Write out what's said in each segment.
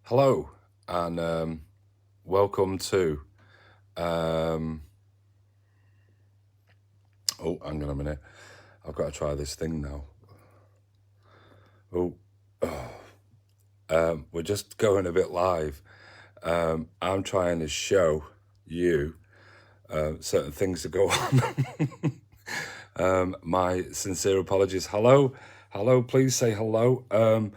Hello, and welcome to, oh, hang on a minute. I've got to try this thing now. We're just going a bit live. I'm trying to show you certain things that go on. My sincere apologies. Hello, please say hello.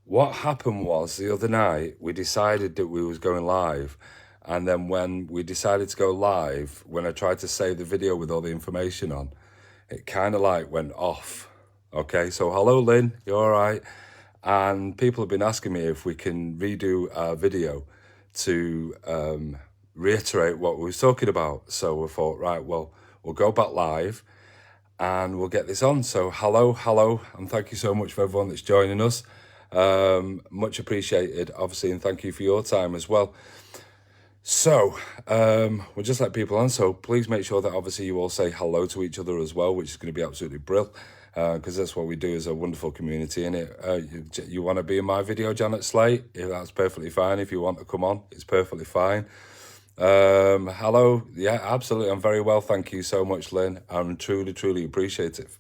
What happened was the other night we decided that we was going live, and then when we decided to go live, when I tried to save the video with all the information on, it kind of like went off. Okay, so hello Lynn, you all right? And people have been asking me if we can redo our video to reiterate what we was talking about. So we thought, right, well, we'll go back live and we'll get this on. So hello, and thank you so much for everyone that's joining us. Much appreciated, obviously, and thank you for your time as well. So we'll just let people on, so please make sure that obviously you all say hello to each other as well, which is going to be absolutely brilliant, because that's what we do as a wonderful community, innit? You want to be in my video, Janet Slate? Yeah, that's perfectly fine. If you want to come on, it's perfectly fine. Hello, yeah, absolutely, I'm very well, thank you so much, Lynn. I'm truly appreciative,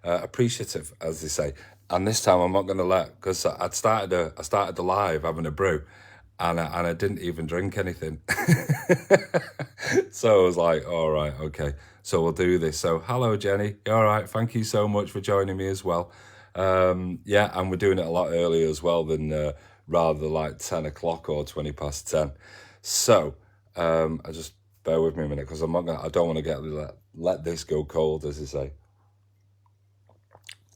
as they say. And this time I'm not going to because I started the live having a brew, and I didn't even drink anything. So I was like, all right, okay, so we'll do this. So hello, Jenny. All right, thank you so much for joining me as well. Yeah, and we're doing it a lot earlier as well than rather like 10 o'clock or 20 past 10. So I just bear with me a minute, because I don't want to let this go cold, as they say.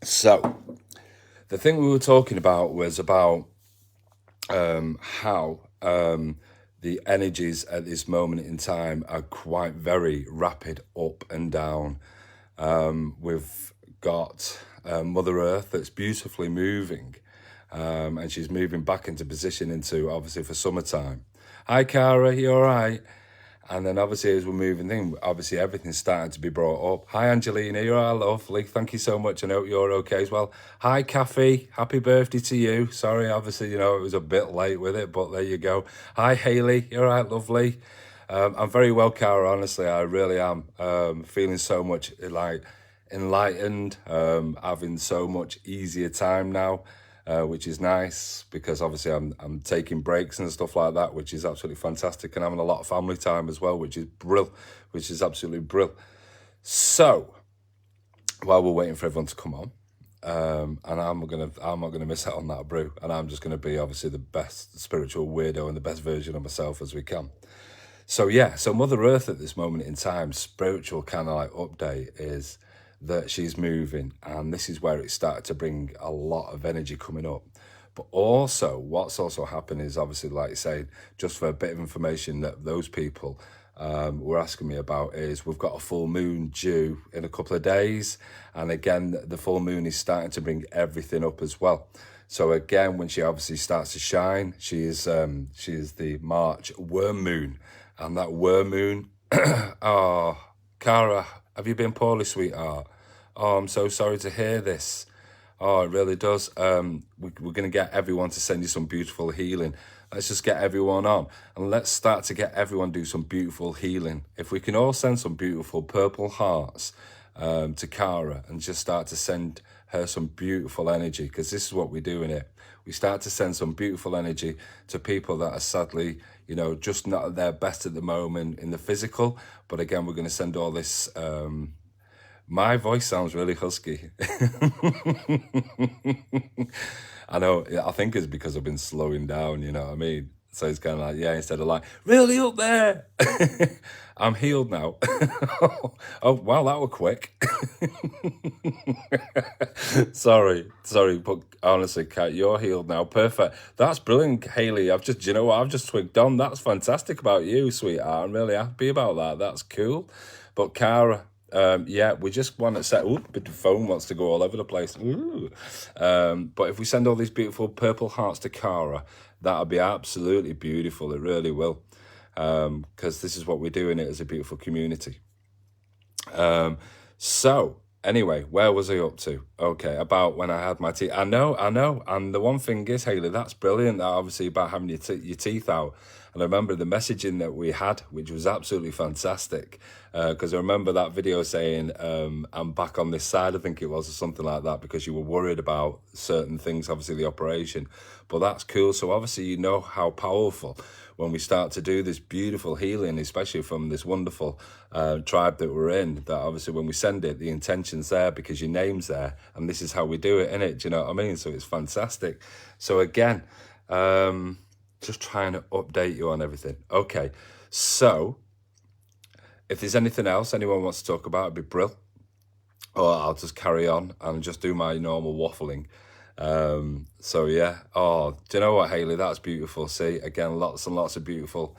So the thing we were talking about was about how the energies at this moment in time are quite very rapid up and down. We've got Mother Earth that's beautifully moving, and she's moving back into position into, obviously, for summertime. Hi, Cara, you all right? And then obviously as we're moving in, obviously everything's starting to be brought up. Hi Angelina, you're all lovely. Thank you so much. I hope you're okay as well. Hi Kathy, happy birthday to you. Sorry, obviously, it was a bit late with it, but there you go. Hi Hayley, you're all right, lovely. I'm very well, Cara, honestly, I really am. Feeling so much like enlightened, having so much easier time now. Which is nice, because obviously I'm taking breaks and stuff like that, which is absolutely fantastic, and having a lot of family time as well, which is absolutely brilliant. So while we're waiting for everyone to come on, and I'm not gonna miss out on that brew, and I'm just gonna be obviously the best spiritual weirdo and the best version of myself as we can. So yeah, so Mother Earth at this moment in time, spiritual kind of like update is that she's moving, and this is where it started to bring a lot of energy coming up. But also, what's also happened is, obviously, like you say, just for a bit of information that those people were asking me about, is we've got a full moon due in a couple of days, and again, the full moon is starting to bring everything up as well. So again, when she obviously starts to shine, she is the March worm moon, and that worm moon. Oh, Cara, have you been poorly, sweetheart? Oh, I'm so sorry to hear this. Oh, it really does. We're going to get everyone to send you some beautiful healing. Let's just get everyone on, and let's start to get everyone do some beautiful healing. If we can all send some beautiful purple hearts to Cara, and just start to send her some beautiful energy, because this is what we do in it. We start to send some beautiful energy to people that are sadly, just not at their best at the moment in the physical. But again, we're going to send all this. My voice sounds really husky. I know, I think it's because I've been slowing down, you know what I mean? So it's kind of like, yeah, instead of like, really up there, I'm healed now. Oh, wow, that was quick. Sorry, but honestly, Kat, you're healed now. Perfect. That's brilliant, Hayley. I've just twigged on. That's fantastic about you, sweetheart. I'm really happy about that. That's cool. But Cara, yeah, we just want to set. Ooh, the phone wants to go all over the place. Ooh. But if we send all these beautiful purple hearts to Cara, that'll be absolutely beautiful. It really will. Because this is what we're doing it as a beautiful community. So Anyway, where was I up to? Okay, about when I had my teeth. I know. And the one thing is, Hayley, that's brilliant. That obviously about having your teeth out. And I remember the messaging that we had, which was absolutely fantastic. Because I remember that video saying, I'm back on this side, I think it was, or something like that, because you were worried about certain things, obviously the operation. But that's cool. So obviously you know how powerful when we start to do this beautiful healing, especially from this wonderful tribe that we're in, that obviously when we send it, the intention's there because your name's there, and this is how we do it, innit? Do you know what I mean? So it's fantastic. So again, just trying to update you on everything. Okay, so if there's anything else anyone wants to talk about, it'd be brilliant. Or I'll just carry on and just do my normal waffling. So yeah. Oh, do you know what, Hayley? That's beautiful. See, again, lots and lots of beautiful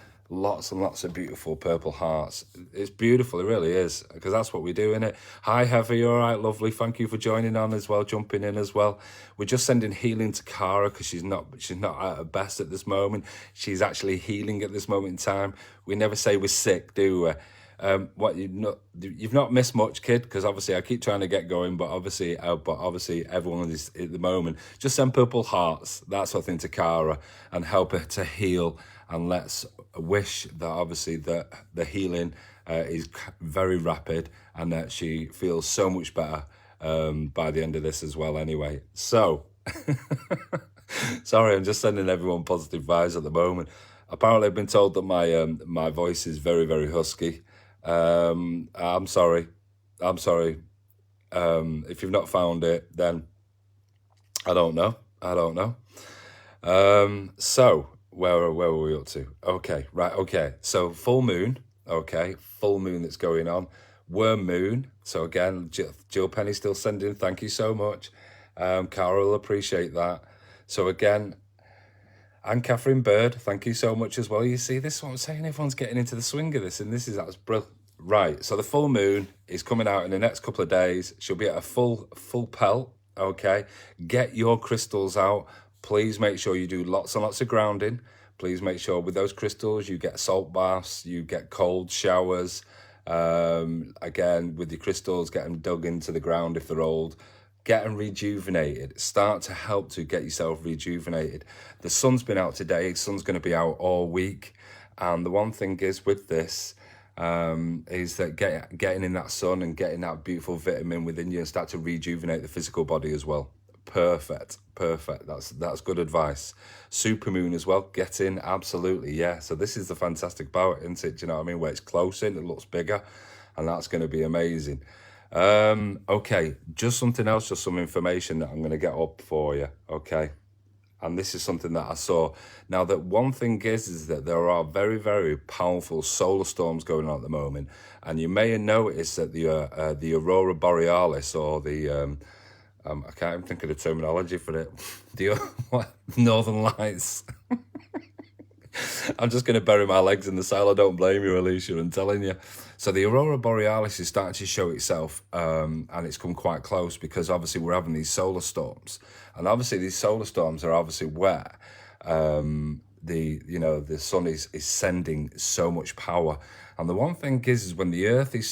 purple hearts. It's beautiful, it really is, because that's what we do, innit? Hi, Heather, you all right? Lovely. Thank you for joining on as well, jumping in as well. We're just sending healing to Cara because she's not at her best at this moment. She's actually healing at this moment in time. We never say we're sick, do we? You've not missed much, kid, because obviously I keep trying to get going, but obviously everyone is at the moment. Just send purple hearts, that sort of thing, to Cara and help her to heal, and let's wish that obviously that the healing is very rapid and that she feels so much better by the end of this as well. Anyway, so sorry, I'm just sending everyone positive vibes at the moment. Apparently I've been told that my voice is very, very husky. I'm sorry. If you've not found it, then I don't know. So where were we up to? Okay, right. Okay, so full moon. Okay, full moon that's going on. Worm moon. So again, Jill Penny still sending. Thank you so much. Carol, appreciate that. So again. And Catherine Bird, thank you so much as well. You see, this is what I'm saying, everyone's getting into the swing of this, and that's brilliant. Right, so the full moon is coming out in the next couple of days. She'll be at a full pelt, okay? Get your crystals out. Please make sure you do lots and lots of grounding. Please make sure with those crystals you get salt baths, you get cold showers. Again, with your crystals, get them dug into the ground if they're old. Get them rejuvenated. Start to help to get yourself rejuvenated. The sun's been out today. The sun's going to be out all week. And the one thing is with this is that getting in that sun and getting that beautiful vitamin within you and start to rejuvenate the physical body as well. Perfect. That's good advice. Supermoon as well. Get in. Absolutely. Yeah. So this is the fantastic part, isn't it? Do you know what I mean? Where it's close in, it looks bigger. And that's going to be amazing. Okay, just something else, just some information that I'm going to get up for you, okay? And this is something that I saw. Now, that one thing is that there are very, very powerful solar storms going on at the moment. And you may have noticed that the Aurora Borealis, or the, I can't even think of the terminology for it, the Northern Lights. I'm just going to bury my legs in the soil. I don't blame you, Alicia, I'm telling you. So the Aurora Borealis is starting to show itself, and it's come quite close because obviously we're having these solar storms. And obviously these solar storms are obviously where the sun is sending so much power. And the one thing is when the Earth is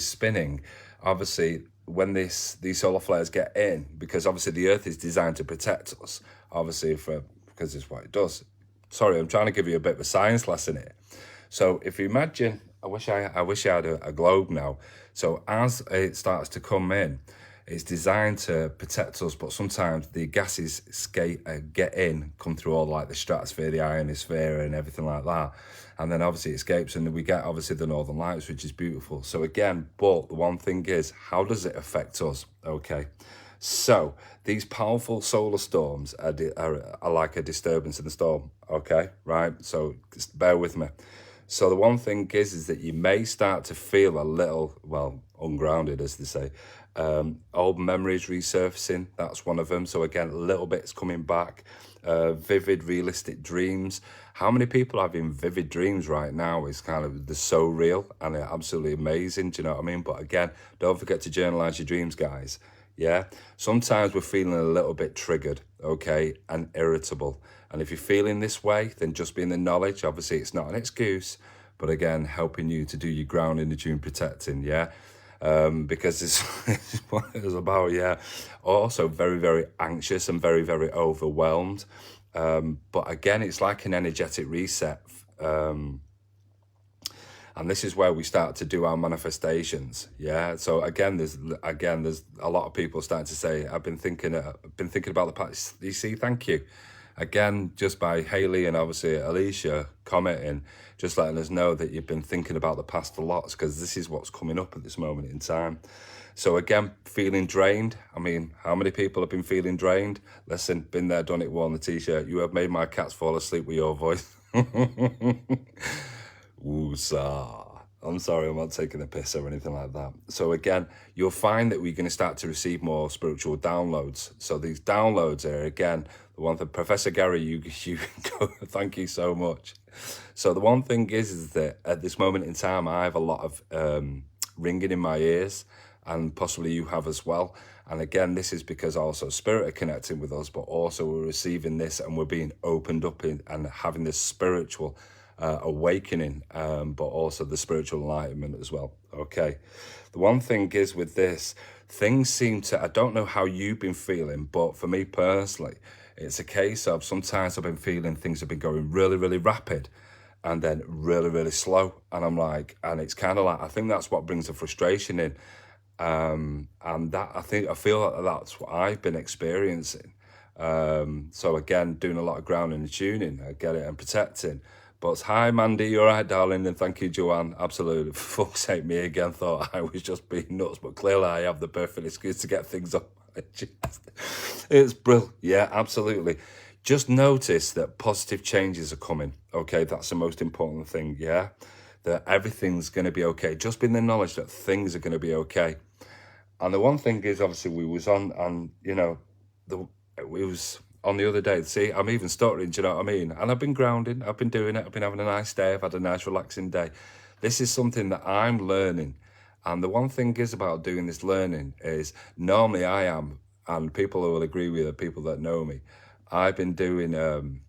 spinning, obviously when these solar flares get in, because obviously the Earth is designed to protect us, obviously because it's what it does. Sorry, I'm trying to give you a bit of a science lesson here. So if you imagine, I wish I had a globe now. So as it starts to come in, it's designed to protect us, but sometimes the gases come through all like the stratosphere, the ionosphere and everything like that. And then obviously it escapes and we get obviously the Northern Lights, which is beautiful. So again, but the one thing is, how does it affect us? Okay. So these powerful solar storms are like a disturbance in the storm, okay, right? So just bear with me. So the one thing is that you may start to feel a little, well, ungrounded, as they say. Old memories resurfacing, that's one of them. So again, little bits coming back. Vivid, realistic dreams. How many people are having vivid dreams right now is they're so real and they're absolutely amazing, do you know what I mean? But again, don't forget to journalize your dreams, guys. Yeah, sometimes we're feeling a little bit triggered, okay, and irritable. And if you're feeling this way, then just be in the knowledge. Obviously, it's not an excuse, but again, helping you to do your grounding, the tune protecting, yeah? because it's what it was about. Yeah, also very, very anxious and very, very overwhelmed. But again, it's like an energetic reset. And this is where we start to do our manifestations. Yeah. So there's a lot of people starting to say, I've been thinking about the past. You see, thank you. Again, just by Haley and obviously Alicia commenting, just letting us know that you've been thinking about the past a lot, because this is what's coming up at this moment in time. So again, feeling drained. I mean, how many people have been feeling drained? Listen, been there, done it, worn the t-shirt. You have made my cats fall asleep with your voice. Woosah. I'm sorry, I'm not taking a piss or anything like that. So again, you'll find that we're going to start to receive more spiritual downloads. So these downloads are, again, the one thing, Professor Gary, you go, thank you so much. So the one thing is that at this moment in time, I have a lot of ringing in my ears, and possibly you have as well. And again, this is because also spirit are connecting with us, but also we're receiving this and we're being opened up in and having this spiritual awakening, but also the spiritual enlightenment as well. Okay. The one thing is with this, things seem to, I don't know how you've been feeling, but for me personally, it's a case of sometimes I've been feeling things have been going really, really rapid and then really, really slow. And I'm like, and it's kind of like, I think that's what brings the frustration in. And that, I feel like that's what I've been experiencing. So again, doing a lot of grounding and tuning, I get it, and protecting. But hi, Mandy, you all right, darling? And thank you, Joanne. Absolutely. For fuck's sake, me again. Thought I was just being nuts, but clearly I have the perfect excuse to get things off my chest. It's brilliant. Yeah, absolutely. Just notice that positive changes are coming. Okay, that's the most important thing. Yeah, that everything's going to be okay. Just being the knowledge that things are going to be okay. And the one thing is, obviously, we was on, and we was on the other day. See, I'm even stuttering, do you know what I mean? And I've been grounding, I've been doing it, I've been having a nice day, I've had a nice relaxing day. This is something that I'm learning. And the one thing is about doing this learning is, normally I am, and people will agree with it, people that know me, I've been going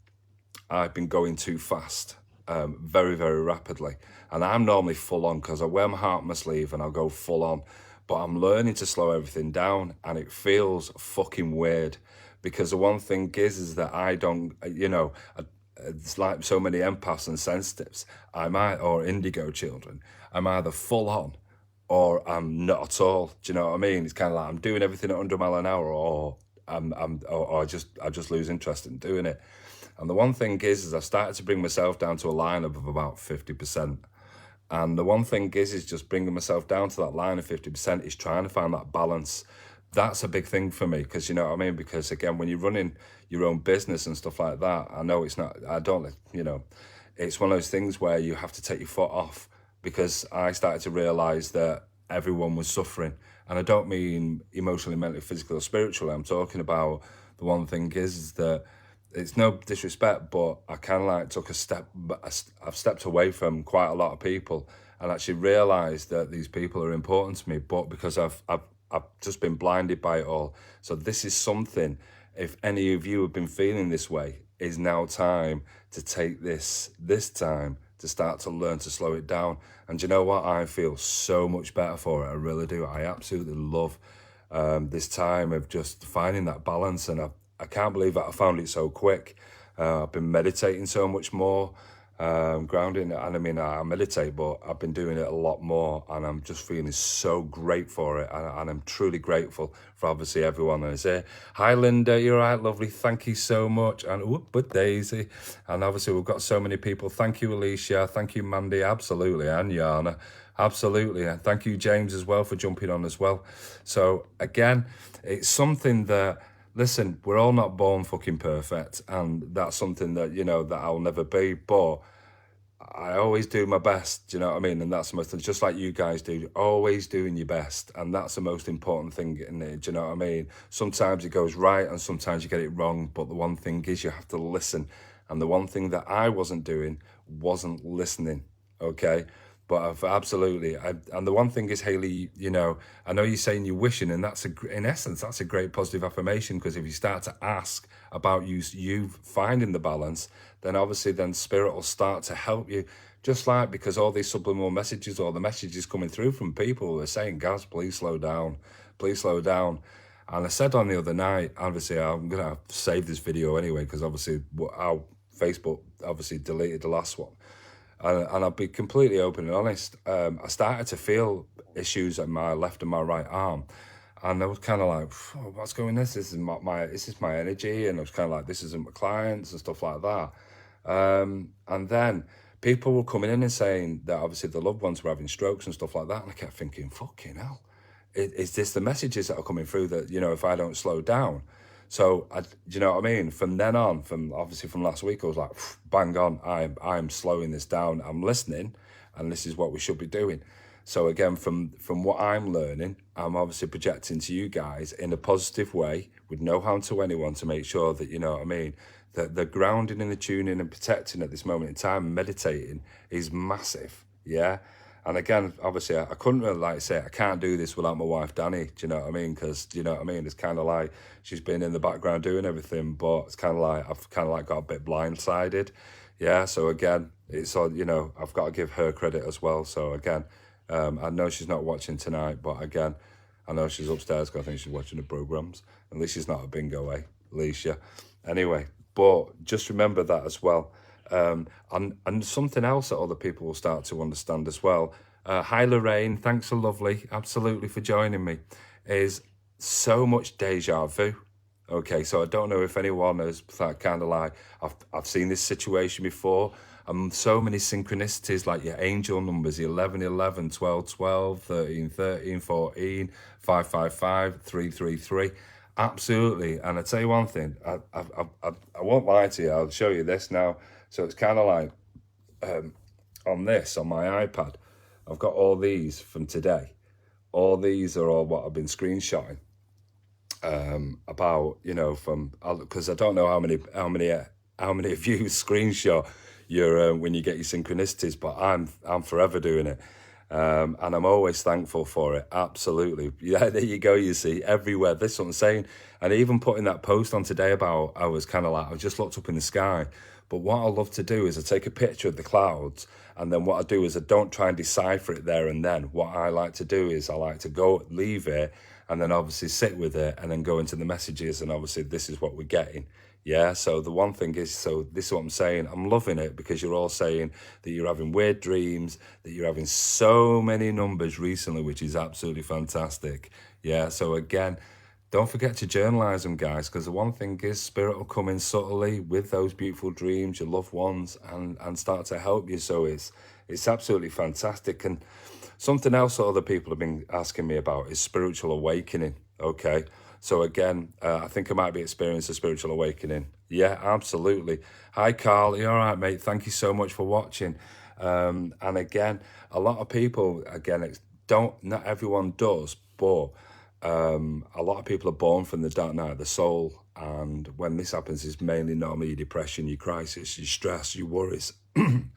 too fast, very, very rapidly. And I'm normally full on, because I wear my heart on my sleeve and I'll go full on. But I'm learning to slow everything down, and it feels fucking weird, because the one thing is that I don't, it's like so many empaths and sensitives, or indigo children, I'm either full on or I'm not at all. Do you know what I mean? It's kind of like I'm doing everything at 100 mile an hour, or I just lose interest in doing it. And the one thing is I've started to bring myself down to a line of about 50%. And the one thing is just bringing myself down to that line of 50% is trying to find that balance. That's a big thing for me, because you know what I mean? Because again, when you're running your own business and stuff like that, I know it's not, it's one of those things where you have to take your foot off, because I started to realize that everyone was suffering. And I don't mean emotionally, mentally, physically, or spiritually. I'm talking about, the one thing is that, it's no disrespect, but I kind of like took a step, I've stepped away from quite a lot of people and actually realised that these people are important to me, but because I've just been blinded by it all. So this is something, if any of you have been feeling this way, is now time to take this time to start to learn to slow it down. And you know what? I feel so much better for it. I really do. I absolutely love this time of just finding that balance, and I can't believe that I found it so quick. I've been meditating so much more, grounding, and I mean, I meditate, but I've been doing it a lot more, and I'm just feeling so great for it, and I'm truly grateful for obviously everyone that is here. Hi Linda, you're right, lovely, thank you so much. And but Daisy, and obviously we've got so many people. Thank you Alicia, thank you Mandy, absolutely, and Yana, absolutely, and thank you James as well for jumping on as well. So again, it's something that, listen, we're all not born fucking perfect, and that's something that, that I'll never be, but I always do my best, do you know what I mean? And that's the most, just like you guys do, always doing your best, and that's the most important thing in it, do you know what I mean? Sometimes it goes right, and sometimes you get it wrong, but the one thing is you have to listen, and the one thing that I wasn't doing wasn't listening, okay? But I've absolutely, and the one thing is, Hayley, you know, I know you're saying you're wishing, and that's in essence, that's a great positive affirmation, because if you start to ask about you finding the balance, then obviously then spirit will start to help you. Just like, because all these subliminal messages, or the messages coming through from people who are saying, guys, please slow down, please slow down. And I said on the other night, obviously I'm going to save this video anyway, because obviously our Facebook obviously deleted the last one. And I'll be completely open and honest. I started to feel issues at my left and my right arm. And I was kind of like, oh, what's going on? This is my energy. And I was kind of like, this isn't my clients and stuff like that. And then people were coming in and saying that obviously the loved ones were having strokes and stuff like that. And I kept thinking, fucking hell. Is this the messages that are coming through that, you know, if I don't slow down? So, do you know what I mean? From then on, from last week, I was like, bang on, I'm slowing this down. I'm listening, and this is what we should be doing. So again, from what I'm learning, I'm obviously projecting to you guys in a positive way, with no harm to anyone, to make sure that, you know what I mean, that the grounding and the tuning and protecting at this moment in time, meditating, is massive, yeah? And again, obviously, I couldn't really say, I can't do this without my wife, Danny. Do you know what I mean? Because, do you know what I mean? It's kind of like she's been in the background doing everything, but it's kind of like I've kind of like got a bit blindsided. Yeah. So again, it's all, you know, I've got to give her credit as well. So again, I know she's not watching tonight, but again, I know she's upstairs because I think she's watching the programs. At least she's not a bingo, Alicia? Anyway, but just remember that as well. And something else that other people will start to understand as well. Hi Lorraine, thanks for lovely, absolutely, for joining me. Is so much deja vu. Okay, so I don't know if anyone has kind of like, I've seen this situation before. So many synchronicities, like your angel numbers, 11, 11, 12, 12, 13, 13, 14, 5, 5, 5, 3, 3, 3. Absolutely. And I tell you one thing, I won't lie to you. I'll show you this now. So it's kind of like on my iPad, I've got all these from today. All these are all what I've been screenshotting about, you know, because I don't know how many of you screenshot your when you get your synchronicities, but I'm forever doing it. And I'm always thankful for it. Absolutely. Yeah, there you go. You see, everywhere. This is what I'm saying. And even putting that post on today about, I was kind of like, I just looked up in the sky. But what I love to do is I take a picture of the clouds. And then what I do is I don't try and decipher it there and then. What I like to do is I like to go, leave it, and then obviously sit with it and then go into the messages. And obviously this is what we're getting. Yeah, so the one thing is, so this is what I'm saying, I'm loving it, because you're all saying that you're having weird dreams, that you're having so many numbers recently, which is absolutely fantastic. Yeah, so again, don't forget to journalize them, guys, because the one thing is spirit will come in subtly with those beautiful dreams, your loved ones, and start to help you. So it's absolutely fantastic. And something else that other people have been asking me about is spiritual awakening, okay? So again, I think I might be experiencing a spiritual awakening. Yeah, absolutely. Hi, Carl. You all right, mate? Thank you so much for watching. And again, a lot of people, again, not everyone does, but a lot of people are born from the dark night of the soul. And when this happens, it's mainly normally your depression, your crisis, your stress, your worries. And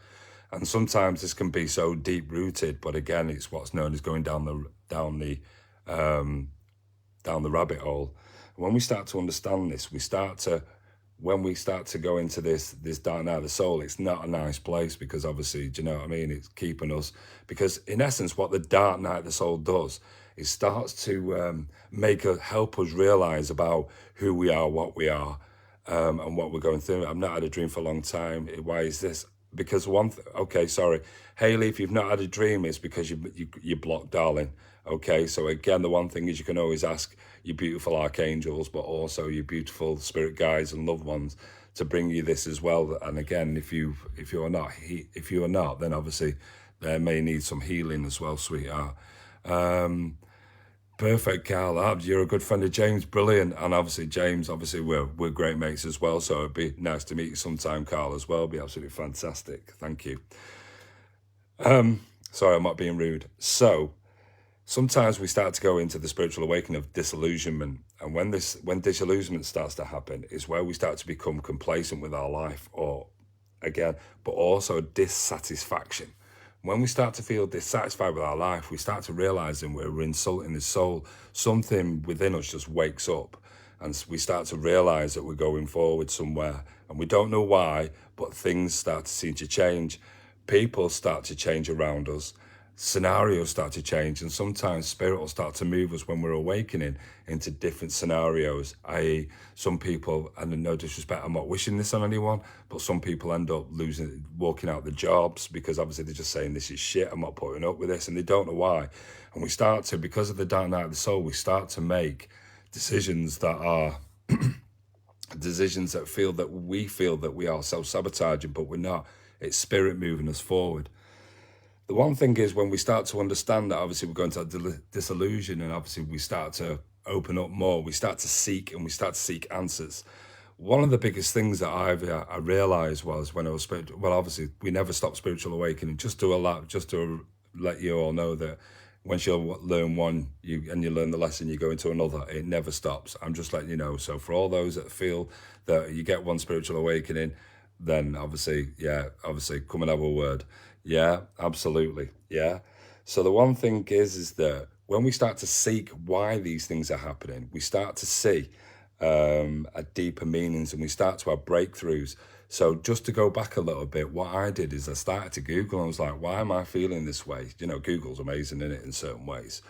sometimes this can be so deep rooted, but again, it's what's known as going down the rabbit hole. When we start to understand this, when we start to go into this dark night of the soul, it's not a nice place, because obviously, do you know what I mean? It's keeping us, because in essence, what the dark night of the soul does, it starts to help us realize about who we are, what we are, and what we're going through. I've not had a dream for a long time. Why is this? Because okay, sorry, Hayley, if you've not had a dream, it's because you're blocked, darling. Okay, so again, the one thing is you can always ask your beautiful archangels, but also your beautiful spirit guides and loved ones to bring you this as well. And again, if you are not, then obviously they may need some healing as well, sweetheart. Perfect, Carl. You're a good friend of James, brilliant. And obviously, James, we're great mates as well. So it'd be nice to meet you sometime, Carl, as well. It'd be absolutely fantastic. Thank you. Sorry, I'm not being rude. So sometimes we start to go into the spiritual awakening of disillusionment. And when disillusionment starts to happen is where we start to become complacent with our life, but also dissatisfaction. When we start to feel dissatisfied with our life, we start to realize that we're insulting the soul. Something within us just wakes up, and we start to realize that we're going forward somewhere, and we don't know why, but things start to seem to change. People start to change around us. Scenarios start to change, and sometimes spirit will start to move us when we're awakening into different scenarios, i.e. some people, and no disrespect, I'm not wishing this on anyone, but some people end up walking out the jobs because obviously they're just saying this is shit, I'm not putting up with this, and they don't know why. And we start to, because of the dark night of the soul, we start to make decisions that are decisions that we feel that we are self-sabotaging, but we're not. It's spirit moving us forward. The one thing is, when we start to understand that obviously we're going to disillusion, and obviously we start to open up more, we start to seek, and we start to seek answers. One of the biggest things that I realized was when I was obviously we never stop spiritual awakening. Just to let you all know that once you learn one, you learn the lesson, you go into another. It never stops. I'm just letting you know. So for all those that feel that you get one spiritual awakening, then obviously come and have a word. Yeah, absolutely. Yeah. So the one thing is that when we start to seek why these things are happening, we start to see a deeper meanings, and we start to have breakthroughs. So just to go back a little bit, what I did is I started to Google, and I was like, why am I feeling this way? You know, Google's amazing in it in certain ways.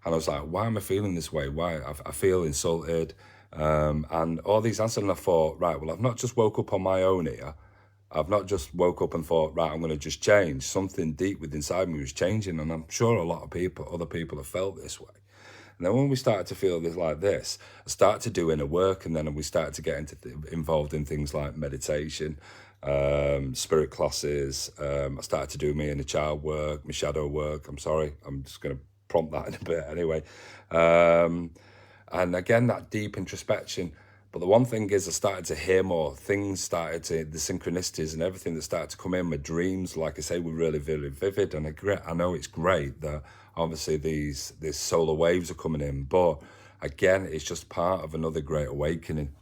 And I was like, why am I feeling this way? Why? I feel insulted, and all these answers. And I thought, right, well, I've not just woke up on my own here. I've not just woke up and thought, right, I'm going to just change. Something deep within inside me was changing, and I'm sure a lot of other people have felt this way. And then when we started to feel this like this, I started to do inner work, and then we started to get involved in things like meditation, spirit classes. I started to do my inner child work, my shadow work. I'm sorry, I'm just going to prompt that in a bit anyway. And again, that deep introspection. But the one thing is, I started to hear more. Things the synchronicities and everything that started to come in. My dreams, like I say, were really, really vivid. And I know it's great that obviously these solar waves are coming in. But again, it's just part of another great awakening.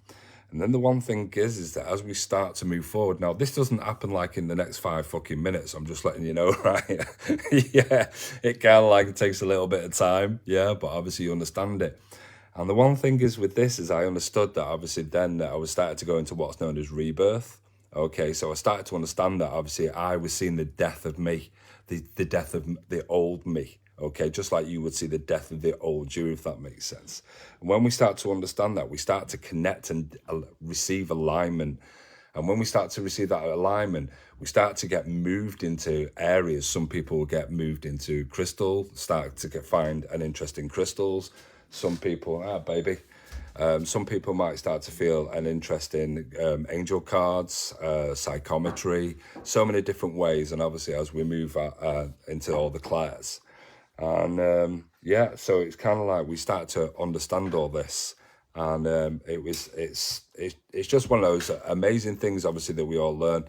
And then the one thing is that as we start to move forward, now this doesn't happen like in the next 5 fucking minutes. I'm just letting you know, right? Yeah, it kind of like it takes a little bit of time. Yeah, but obviously you understand it. And the one thing is with this is I understood that obviously then that I was starting to go into what's known as rebirth. Okay, so I started to understand that obviously I was seeing the death of me, the death of the old me. Okay, just like you would see the death of the old you, if that makes sense. And when we start to understand that, we start to connect and receive alignment. And when we start to receive that alignment, we start to get moved into areas. Some people will get moved into crystal, start to find an interest in crystals. Some people, some people might start to feel an interest in angel cards, psychometry, so many different ways. And obviously, as we move into all the clairs, and so it's kind of like we start to understand all this, and it's just one of those amazing things, obviously, that we all learn.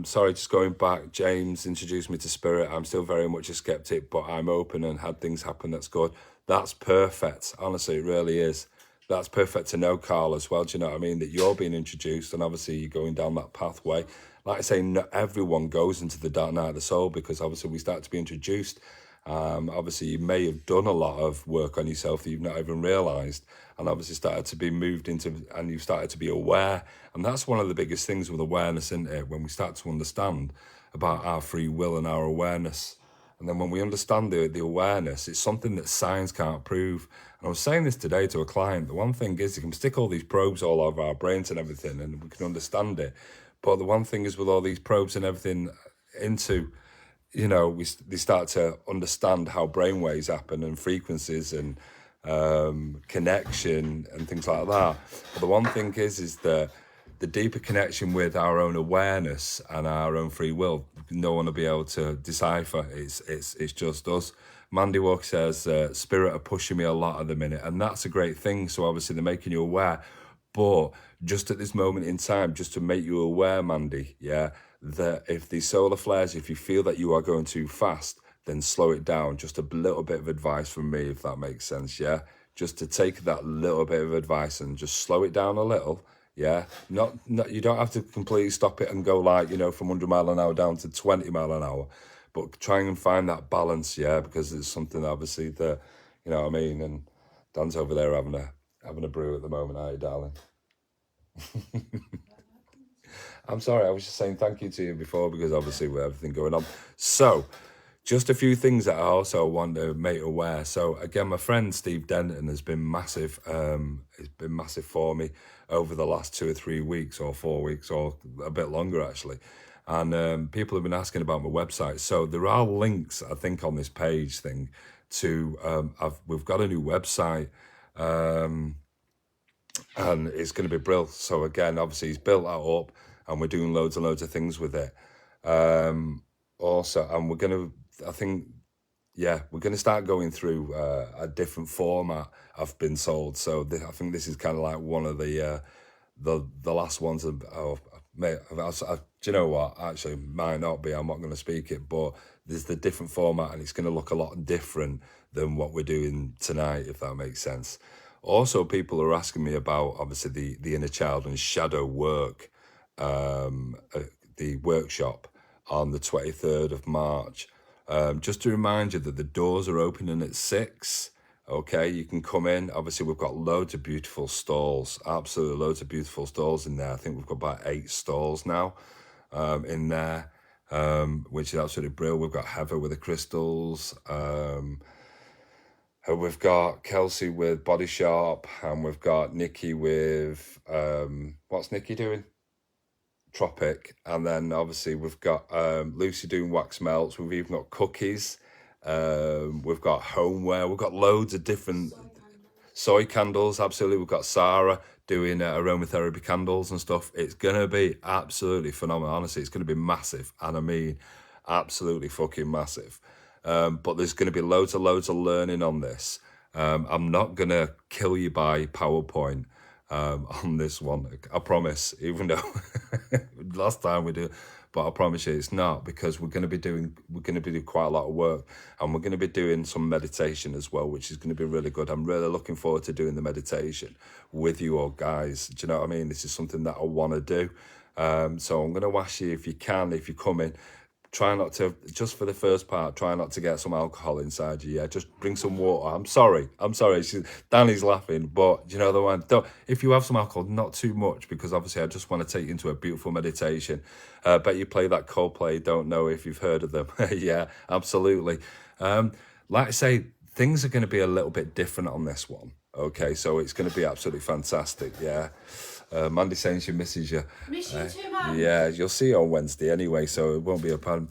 Sorry, just going back, James introduced me to spirit. I'm still very much a skeptic, but I'm open and had things happen. That's good. That's perfect. Honestly, it really is. That's perfect to know, Carl, as well. Do you know what I mean? That you're being introduced, and obviously you're going down that pathway. Like I say, not everyone goes into the dark night of the soul, because obviously we start to be introduced. Obviously you may have done a lot of work on yourself that you've not even realised, and obviously started to be moved into, and you started to be aware. And that's one of the biggest things with awareness, isn't it? When we start to understand about our free will and our awareness. And then when we understand the awareness, it's something that science can't prove. And I was saying this today to a client. The one thing is, you can stick all these probes all over our brains and everything, and we can understand it. But the one thing is, with all these probes and everything into, you know, they start to understand how brainwaves happen and frequencies and connection and things like that. But the one thing is that the deeper connection with our own awareness and our own free will, no one will be able to decipher. It's just us. Mandy Walker says, spirit are pushing me a lot at the minute, and that's a great thing. So obviously they're making you aware, but just at this moment in time, just to make you aware, Mandy, yeah, that if these solar flares, if you feel that you are going too fast, then slow it down. Just a little bit of advice from me, if that makes sense, yeah? Just to take that little bit of advice and just slow it down a little. Yeah, not you don't have to completely stop it and go like, you know, from 100 mile an hour down to 20 mile an hour, but trying and find that balance, yeah, because it's something obviously that, you know what I mean. And Dan's over there having a brew at the moment, are you, darling? I'm sorry, I was just saying thank you to you before because obviously with everything going on. So, just a few things that I also want to make aware. So again, my friend Steve Denton has been massive. It's been massive for me over the last 2 or 3 weeks or 4 weeks or a bit longer actually. And people have been asking about my website. So there are links, I think, on this page thing to we've got a new website. And it's going to be brilliant. So again, obviously he's built that up and we're doing loads and loads of things with it. Also, and we're going to, I think, yeah, we're going to start going through a different format I've been sold. So I think this is kind of like one of the last ones. Mate, do you know what? Actually, might not be. I'm not going to speak it, but there's the different format and it's going to look a lot different than what we're doing tonight, if that makes sense. Also, people are asking me about, obviously, the inner child and shadow work, the workshop on the 23rd of March. Just to remind you that the doors are opening at 6. Okay, you can come in. Obviously, we've got loads of beautiful stalls, absolutely loads of beautiful stalls in there. I think we've got about 8 stalls now in there, which is absolutely brilliant. We've got Heather with the crystals. We've got Kelsey with Body Shop, and we've got Nikki with, what's Nikki doing? Tropic. And then obviously we've got Lucy doing wax melts. We've even got cookies. We've got homeware. We've got loads of different soy candles. Absolutely. We've got Sarah doing aromatherapy candles and stuff. It's going to be absolutely phenomenal. Honestly, it's going to be massive. And I mean, absolutely fucking massive. But there's going to be loads of learning on this. I'm not going to kill you by PowerPoint on this one. I promise, even though last time we did, but I promise you it's not, because we're going to be doing quite a lot of work, and we're going to be doing some meditation as well, which is going to be really good. I'm really looking forward to doing the meditation with you all guys. Do you know what I mean? This is something that I want to do. So I'm going to ask you, if you can, if you come in, try not to, just for the first part, try not to get some alcohol inside you. Yeah, just bring some water. I'm sorry. Danny's laughing, but you know the one. If you have some alcohol, not too much, because obviously I just want to take you into a beautiful meditation. Bet you play that Coldplay. Don't know if you've heard of them. Yeah, absolutely. Like I say, things are going to be a little bit different on this one. Okay, so it's going to be absolutely fantastic. Yeah. Mandy saying she misses you. Miss you too, Mum. Yeah, you'll see her on Wednesday anyway, so it won't be a problem.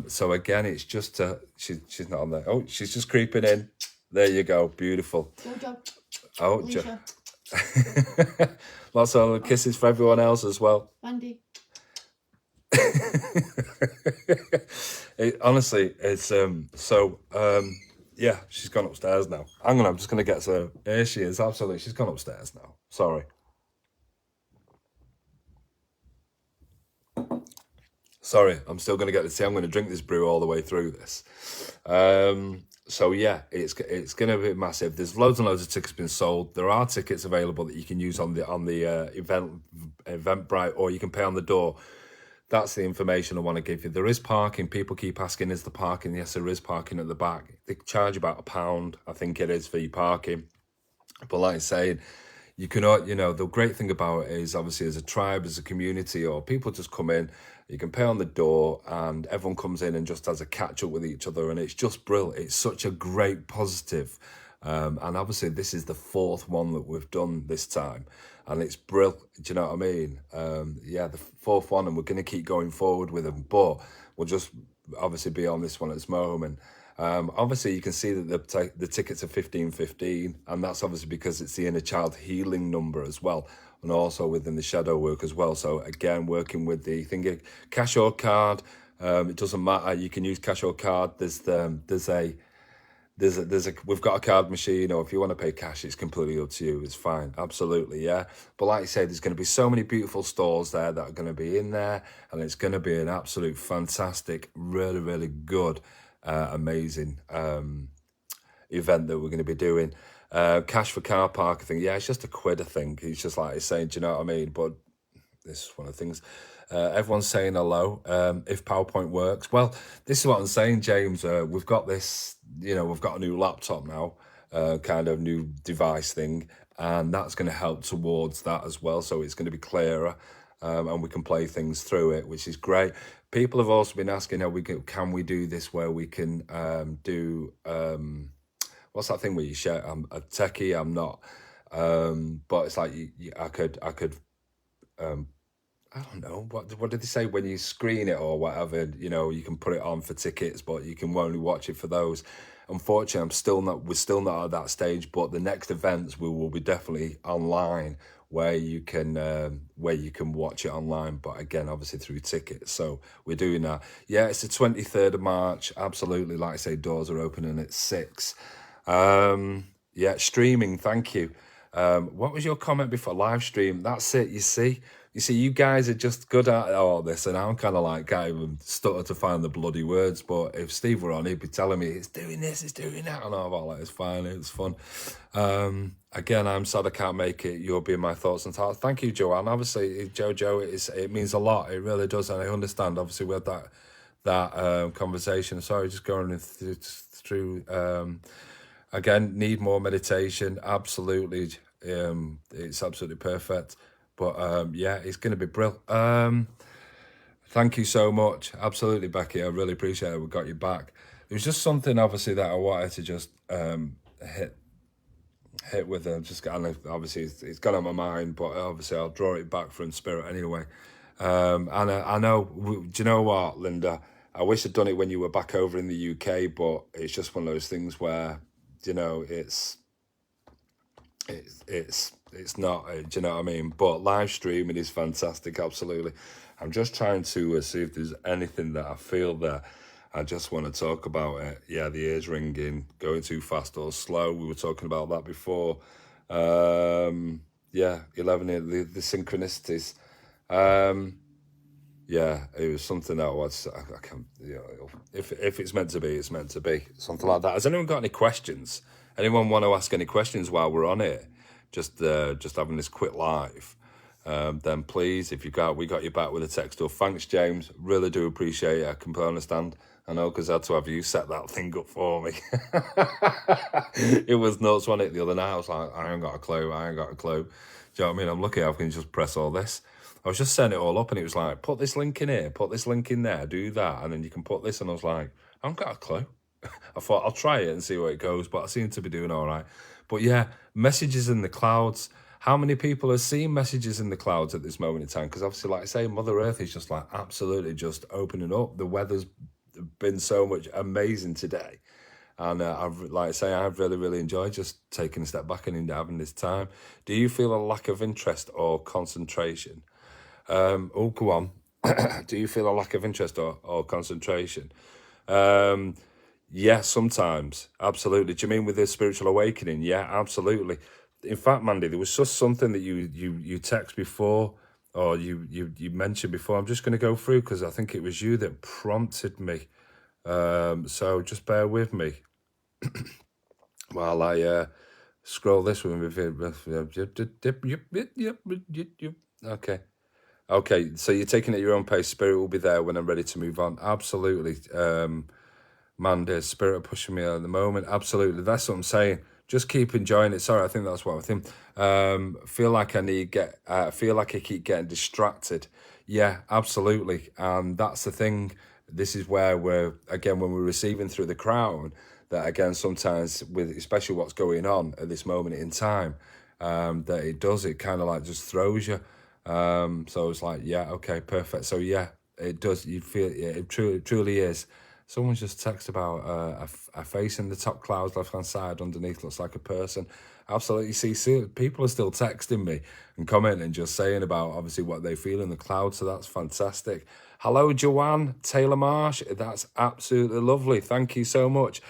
So again, it's just she's not on there. Oh, she's just creeping in. There you go, beautiful. Jojo. Oh, Alicia. lots of kisses for everyone else as well. Mandy. Honestly, it's yeah, she's gone upstairs now. I'm just gonna get her. Here she is. Absolutely, she's gone upstairs now. Sorry. Sorry, I'm still going to get the tea. I'm going to drink this brew all the way through this. So yeah, it's going to be massive. There's loads and loads of tickets being sold. There are tickets available that you can use on the Eventbrite, or you can pay on the door. That's the information I want to give you. There is parking. People keep asking, is the parking? Yes, there is parking at the back. They charge about £1, I think it is, for your parking. But like I say, you can, the great thing about it is, obviously, as a tribe, as a community, or people just come in, you can pay on the door and everyone comes in and just has a catch up with each other, and it's just brilliant. It's such a great positive. And obviously this is the 4th one that we've done this time, and it's brilliant. Do you know what I mean? Yeah, the 4th one, and we're going to keep going forward with them, but we'll just obviously be on this one at this moment. Obviously you can see that the tickets are 15.15, and that's obviously because it's the inner child healing number as well, and also within the shadow work as well. So again, working with the thing, cash or card, it doesn't matter. You can use cash or card. We've got a card machine, or if you want to pay cash, it's completely up to you. It's fine, absolutely, yeah. But like I said, there's going to be so many beautiful stores there that are going to be in there, and it's going to be an absolute fantastic, really, really good, amazing event that we're going to be doing. Cash for car park, I think, yeah, it's just £1, I think. It's just like it's saying, do you know what I mean? But this is one of the things. Everyone's saying hello. If PowerPoint works, well, this is what I'm saying, James. We've got this, we've got a new laptop now, kind of new device thing, and that's going to help towards that as well. So it's going to be clearer, and we can play things through it, which is great. People have also been asking how can we do this where we can do what's that thing where you share? I'm a techie, I'm not, but it's like I could I don't know what did they say when you screen it or whatever. You can put it on for tickets, but you can only watch it for those. Unfortunately, we're still not at that stage. But the next events we will be definitely online, where you can watch it online. But again, obviously through tickets. So we're doing that. Yeah, it's the 23rd of March. Absolutely, like I say, doors are opening at 6. Yeah, streaming. Thank you. What was your comment before? Live stream. That's it. You see, you guys are just good at all this, and I'm kind of like can't even stutter to find the bloody words. But if Steve were on, he'd be telling me it's doing this, it's doing that, and all that. It's fine. It's fun. Again, I'm sad I can't make it. You'll be in my thoughts and thoughts. Thank you, Joanne. Obviously, Jojo, it means a lot. It really does, and I understand. Obviously, we had that conversation. Sorry, just going through. Again, need more meditation. Absolutely. It's absolutely perfect. But yeah, it's going to be brilliant. Thank you so much. Absolutely, Becky. I really appreciate it. We got you back. It was just something, obviously, that I wanted to just hit with. Just obviously, it's gone on my mind, but obviously, I'll draw it back from spirit anyway. And I know. Do you know what, Linda? I wish I'd done it when you were back over in the UK, but it's just one of those things where it's not, do you know what I mean? But live streaming is fantastic, absolutely. I'm just trying to see if there's anything that I feel that I just want to talk about it. Yeah, the ears ringing, going too fast or slow. We were talking about that before. Yeah, 11, the synchronicities. Yeah, it was something that I can, if it's meant to be, it's meant to be. Something like that. Has anyone got any questions? Anyone want to ask any questions while we're on it? Just having this quick live. Then please, if we got you back with a text or thanks, James. Really do appreciate it. I can understand. I know, because I had to have you set that thing up for me. It was nuts, wasn't it? The other night, I was like, I ain't got a clue. Do you know what I mean? I'm lucky I can just press all this. I was just setting it all up, and it was like, put this link in here, put this link in there, do that, and then you can put this. And I was like, I haven't got a clue. I thought I'll try it and see where it goes, but I seem to be doing all right. But yeah, messages in the clouds. How many people are seeing messages in the clouds at this moment in time? Because obviously, like I say, Mother Earth is just like absolutely just opening up. The weather's been so much amazing today. And I've really, really enjoyed just taking a step back and having this time. Do you feel a lack of interest or concentration? Go on. Do you feel a lack of interest or concentration? Yeah, sometimes. Absolutely. Do you mean with the spiritual awakening? Yeah, absolutely. In fact, Mandy, there was just something that you text before, or you mentioned before. I'm just going to go through because I think it was you that prompted me. So just bear with me while I scroll this one. Okay, so you're taking it at your own pace. Spirit will be there when I'm ready to move on. Absolutely. Mandy, spirit are pushing me at the moment. Absolutely. That's what I'm saying. Just keep enjoying it. Sorry, I think that's what I think. Feel like I keep getting distracted. Yeah, absolutely. And that's the thing. This is where when we're receiving through the crown, that again, sometimes with especially what's going on at this moment in time, that it kind of like just throws you. So it's like, yeah, okay, perfect. So yeah, it does. You feel it truly is. Someone's just texted about a face in the top clouds, left-hand side, underneath looks like a person. Absolutely. See, people are still texting me and commenting, just saying about obviously what they feel in the clouds. So that's fantastic. Hello, Joanne Taylor Marsh. That's absolutely lovely. Thank you so much.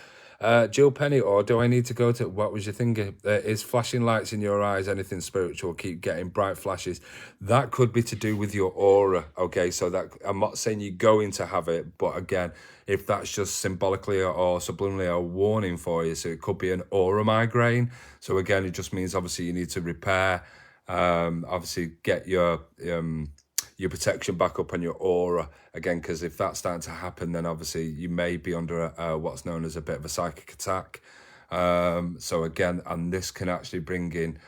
Jill Penny, or do I need to go to, what was you thinking? Is flashing lights in your eyes anything spiritual? Keep getting bright flashes. That could be to do with your aura, okay? So that, I'm not saying you're going to have it, but again, if that's just symbolically or subliminally a warning for you, so it could be an aura migraine. So again, it just means obviously you need to repair, obviously get your your protection back up on your aura again, because if that's starting to happen, then obviously you may be under what's known as a bit of a psychic attack. So again, and this can actually bring in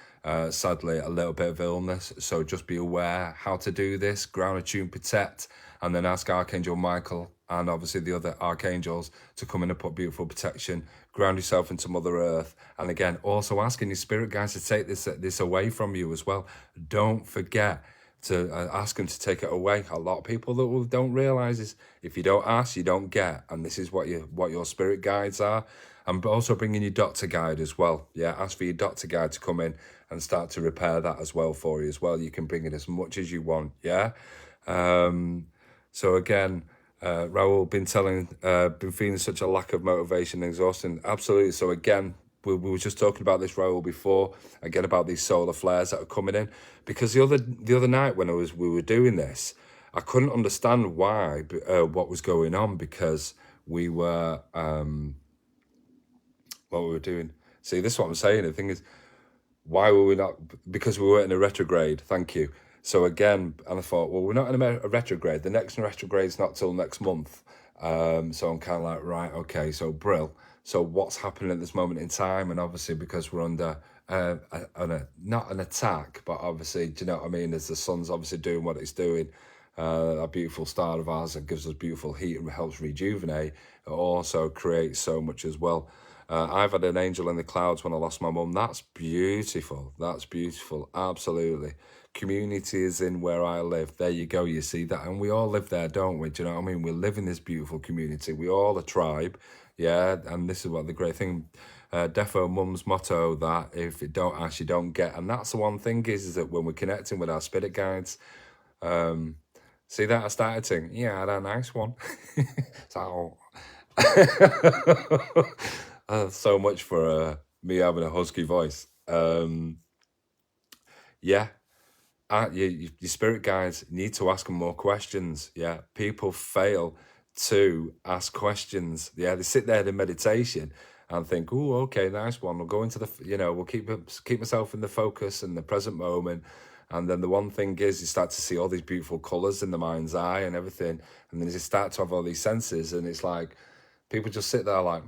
sadly a little bit of illness, so just be aware how to do this. Ground, attune, protect, and then ask Archangel Michael and obviously the other archangels to come in and put beautiful protection. Ground yourself into Mother Earth, and again also asking your spirit guides to take this away from you as well. Don't forget to ask them to take it away. A lot of people that don't realize is if you don't ask, you don't get, and this is what your spirit guides are. And also bringing your doctor guide as well. Yeah, ask for your doctor guide to come in and start to repair that as well for you as well. You can bring in as much as you want. Yeah. So again, Raul, been feeling such a lack of motivation and exhaustion. Absolutely. So again, we were just talking about this, Raul, before, again, about these solar flares that are coming in. Because the other night when we were doing this, I couldn't understand why, what was going on, because we were, what we were doing. See, this is what I'm saying. The thing is, why were we not? Because we were in a retrograde. Thank you. So again, and I thought, well, we're not in a retrograde. The next retrograde's not till next month. So I'm kind of like, right, okay, so Brill. So what's happening at this moment in time? And obviously because we're under not an attack, but obviously, do you know what I mean? As the sun's obviously doing what it's doing, a beautiful star of ours that gives us beautiful heat and helps rejuvenate. It also creates so much as well. I've had an angel in the clouds when I lost my mum. That's beautiful. That's beautiful. Absolutely. Community is in where I live. There you go. You see that? And we all live there, don't we? Do you know what I mean? We live in this beautiful community. We all a tribe. Yeah. And this is what the great thing, Defo Mum's motto, that if you don't ask, you don't get. And that's the one thing is that when we're connecting with our spirit guides, see that I started saying, yeah, I had a nice one. So... so much for me having a husky voice. Yeah, your spirit guides need to ask them more questions. Yeah, people fail to ask questions. Yeah, they sit there in meditation and think, oh, okay, nice one. We'll go into the, we'll keep myself in the focus and the present moment. And then the one thing is you start to see all these beautiful colours in the mind's eye and everything. And then you start to have all these senses, and it's like, people just sit there like,